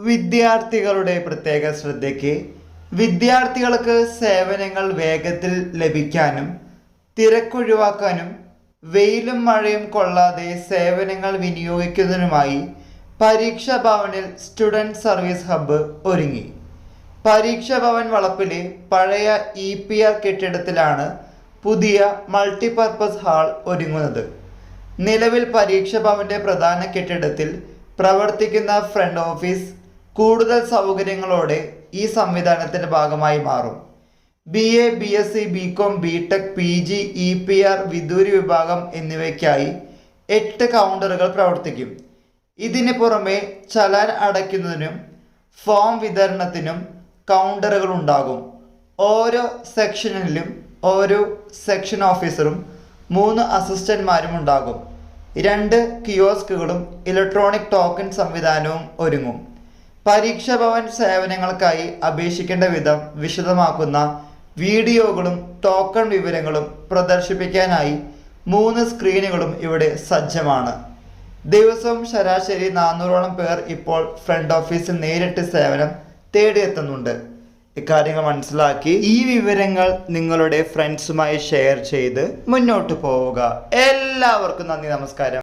വിദ്യാർത്ഥികളുടെ പ്രത്യേക ശ്രദ്ധയ്ക്ക് വിദ്യാർത്ഥികൾക്ക് സേവനങ്ങൾ വേഗത്തിൽ ലഭിക്കാനും തിരക്കൊഴിവാക്കാനും വെയിലും മഴയും കൊള്ളാതെ സേവനങ്ങൾ വിനിയോഗിക്കുന്നതിനുമായി പരീക്ഷാ ഭവനിൽ സ്റ്റുഡൻറ് സർവീസ് ഹബ്ബ് ഒരുങ്ങി. പരീക്ഷാ ഭവൻ വളപ്പിലെ പഴയ EPR കെട്ടിടത്തിലാണ് പുതിയ മൾട്ടിപർപ്പസ് ഹാൾ ഒരുങ്ങുന്നത്. നിലവിൽ പരീക്ഷാ ഭവന്റെ പ്രധാന കെട്ടിടത്തിൽ പ്രവർത്തിക്കുന്ന ഫ്രണ്ട് ഓഫീസ് കൂടുതൽ സൗകര്യങ്ങളോടെ ഈ സംവിധാനത്തിന്റെ ഭാഗമായി മാറും. BA, BSc, BCom, BTech, PG, EPR, വിദൂര വിഭാഗം എന്നിവയ്ക്കായി 8 കൗണ്ടറുകൾ പ്രവർത്തിക്കും. ഇതിന് പുറമെ ചലാൻ അടയ്ക്കുന്നതിനും ഫോം വിതരണത്തിനും കൗണ്ടറുകൾ ഉണ്ടാകും. ഓരോ സെക്ഷനിലും ഓരോ സെക്ഷൻ ഓഫീസറും 3 അസിസ്റ്റന്റ്മാരും ഉണ്ടാകും. 2 കിയോസ്കുകളും ഇലക്ട്രോണിക് ടോക്കൺ സംവിധാനവും ഒരുങ്ങും. പരീക്ഷാ ഭവൻ സേവനങ്ങൾക്കായി അപേക്ഷിക്കേണ്ട വിധം വിശദമാക്കുന്ന വീഡിയോകളും ടോക്കൺ വിവരങ്ങളും പ്രദർശിപ്പിക്കാനായി 3 സ്ക്രീനുകളും ഇവിടെ സജ്ജമാണ്. ദിവസവും ശരാശരി 400ഓളം പേർ ഇപ്പോൾ ഫ്രണ്ട് ഓഫീസിൽ നേരിട്ട് സേവനം തേടിയെത്തുന്നുണ്ട്. ഇക്കാര്യങ്ങൾ മനസ്സിലാക്കി ഈ വിവരങ്ങൾ നിങ്ങളുടെ ഫ്രണ്ട്സുമായി ഷെയർ ചെയ്ത് മുന്നോട്ട് പോവുക. എല്ലാവർക്കും നന്ദി, നമസ്കാരം.